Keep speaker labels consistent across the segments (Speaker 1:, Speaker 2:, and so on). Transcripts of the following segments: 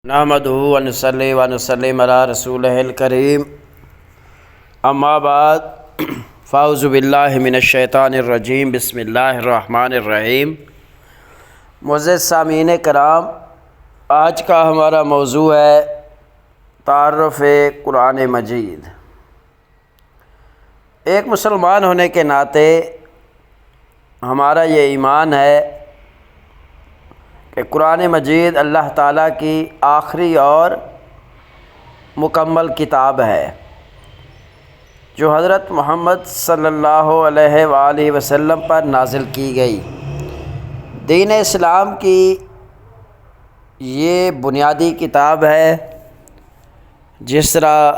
Speaker 1: نحمدہ ونصلی ونسلم علی رسولہ الکریم، اما بعد فاعوذ باللہ من الشیطان الرجیم، بسم اللہ الرحمن الرحیم۔ معزز سامعین کرام، آج کا ہمارا موضوع ہے تعارف قرآن مجید۔ ایک مسلمان ہونے کے ناطے ہمارا یہ ایمان ہے کہ قرآن مجید اللہ تعالیٰ کی آخری اور مکمل کتاب ہے جو حضرت محمد صلی اللہ علیہ وآلہ وسلم پر نازل کی گئی۔ دین اسلام کی یہ بنیادی کتاب ہے۔ جس طرح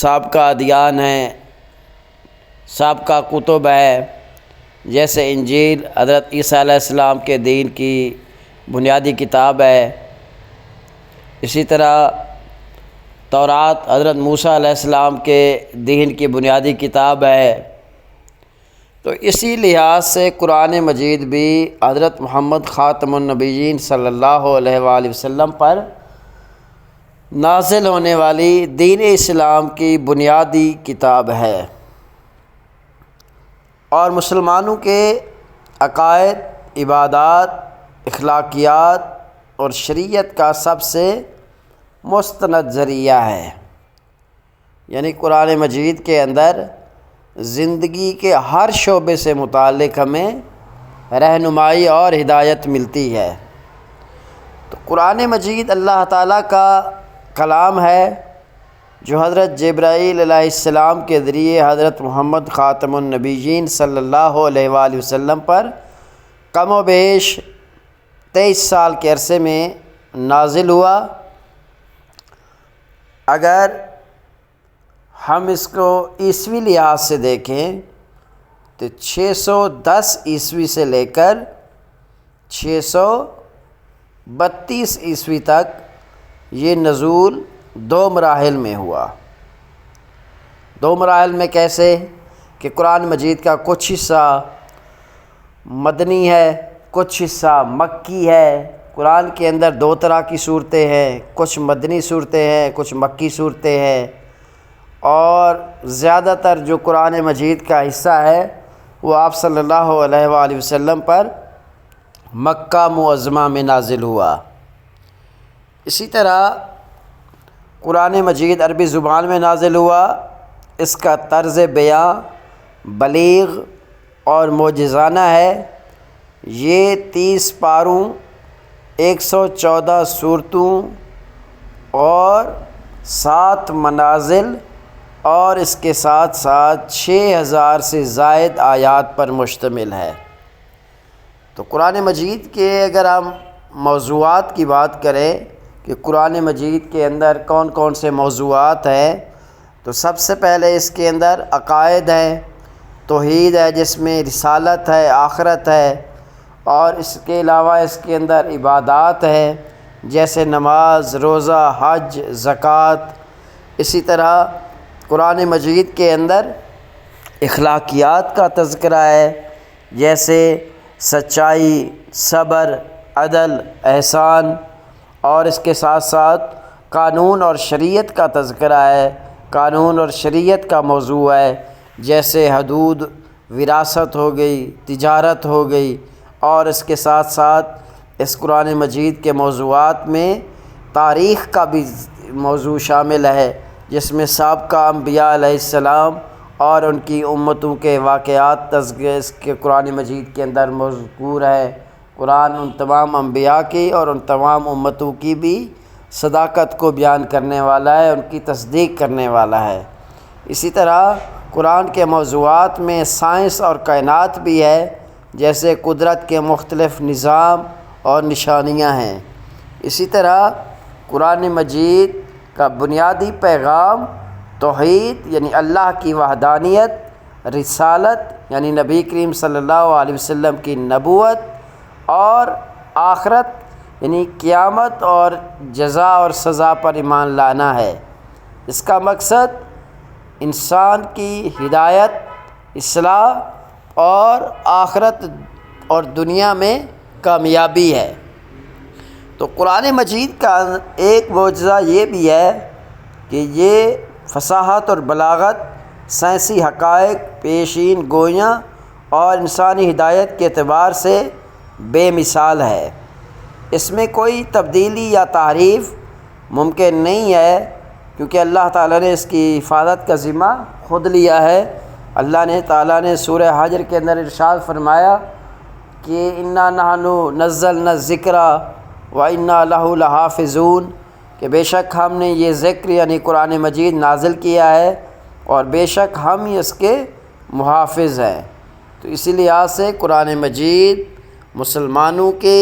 Speaker 1: سابقہ ادیان ہیں، سابقہ کتب ہے، جیسے انجیل حضرت عیسیٰ علیہ السلام کے دین کی بنیادی کتاب ہے، اسی طرح تورات حضرت موسیٰ علیہ السلام کے دین کی بنیادی کتاب ہے، تو اسی لحاظ سے قرآن مجید بھی حضرت محمد خاتم النبیین صلی اللہ علیہ وآلہ وسلم پر نازل ہونے والی دین اسلام کی بنیادی کتاب ہے، اور مسلمانوں کے عقائد، عبادات، اخلاقیات اور شریعت کا سب سے مستند ذریعہ ہے۔ یعنی قرآن مجید کے اندر زندگی کے ہر شعبے سے متعلق ہمیں رہنمائی اور ہدایت ملتی ہے۔ تو قرآن مجید اللہ تعالیٰ کا کلام ہے جو حضرت جبرائیل علیہ السلام کے ذریعے حضرت محمد خاتم النبیین صلی اللہ علیہ وآلہ وسلم پر کم و بیش 23 سال کے عرصے میں نازل ہوا۔ اگر ہم اس کو عیسوی لحاظ سے دیکھیں تو 610 عیسوی سے لے کر 632 عیسوی تک یہ نزول 2 مراحل میں ہوا۔ 2 مراحل میں کیسے کہ قرآن مجید کا کچھ حصہ مدنی ہے، کچھ حصہ مکی ہے۔ قرآن کے اندر 2 طرح کی صورتیں ہیں، کچھ مدنی صورتیں ہیں، کچھ مکی صورتیں ہیں، اور زیادہ تر جو قرآن مجید کا حصہ ہے وہ آپ صلی اللہ علیہ وآلہ وسلم پر مکہ معظمہ میں نازل ہوا۔ اسی طرح قرآن مجید عربی زبان میں نازل ہوا۔ اس کا طرز بیاں بلیغ اور معجزانہ ہے۔ یہ 30 پاروں، 114 صورتوں اور 7 منازل اور اس کے ساتھ ساتھ 6000 سے زائد آیات پر مشتمل ہے۔ تو قرآن مجید کے اگر ہم موضوعات کی بات کریں کہ قرآن مجید کے اندر کون کون سے موضوعات ہیں، تو سب سے پہلے اس کے اندر عقائد ہیں، توحید ہے جس میں رسالت ہے، آخرت ہے، اور اس کے علاوہ اس کے اندر عبادات ہے جیسے نماز، روزہ، حج، زکوٰۃ۔ اسی طرح قرآن مجید کے اندر اخلاقیات کا تذکرہ ہے جیسے سچائی، صبر، عدل، احسان، اور اس کے ساتھ ساتھ قانون اور شریعت کا تذکرہ ہے۔ قانون اور شریعت کا موضوع ہے جیسے حدود، وراثت ہو گئی، تجارت ہو گئی، اور اس کے ساتھ ساتھ اس قرآن مجید کے موضوعات میں تاریخ کا بھی موضوع شامل ہے جس میں سابقہ انبیاء علیہ السلام اور ان کی امتوں کے واقعات اس کے قرآن مجید کے اندر مذکور ہے۔ قرآن ان تمام انبیاء کی اور ان تمام امتوں کی بھی صداقت کو بیان کرنے والا ہے، ان کی تصدیق کرنے والا ہے۔ اسی طرح قرآن کے موضوعات میں سائنس اور کائنات بھی ہے جیسے قدرت کے مختلف نظام اور نشانیاں ہیں۔ اسی طرح قرآن مجید کا بنیادی پیغام توحید یعنی اللہ کی وحدانیت، رسالت یعنی نبی کریم صلی اللہ علیہ وسلم کی نبوت، اور آخرت یعنی قیامت اور جزا اور سزا پر ایمان لانا ہے۔ اس کا مقصد انسان کی ہدایت، اصلاح اور آخرت اور دنیا میں کامیابی ہے۔ تو قرآن مجید کا ایک معجزہ یہ بھی ہے کہ یہ فصاحت اور بلاغت، سائنسی حقائق، پیشین گوئیاں اور انسانی ہدایت کے اعتبار سے بے مثال ہے۔ اس میں کوئی تبدیلی یا تحریف ممکن نہیں ہے، کیونکہ اللہ تعالیٰ نے اس کی حفاظت کا ذمہ خود لیا ہے۔ اللہ تعالیٰ نے سورہ حجر کے اندر ارشاد فرمایا کہ انا نحن نزلنا الذکر و انا لہ لحافظون، کہ بے شک ہم نے یہ ذکر یعنی قرآن مجید نازل کیا ہے اور بے شک ہم ہی اس کے محافظ ہیں۔ تو اسی لحاظ سے قرآن مجید مسلمانوں کے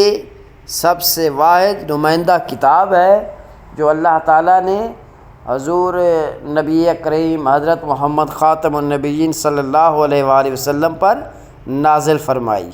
Speaker 1: سب سے واحد نمائندہ کتاب ہے جو اللہ تعالیٰ نے حضور نبی کریم حضرت محمد خاتم النبیین صلی اللہ علیہ وآلہ وسلم پر نازل فرمائی۔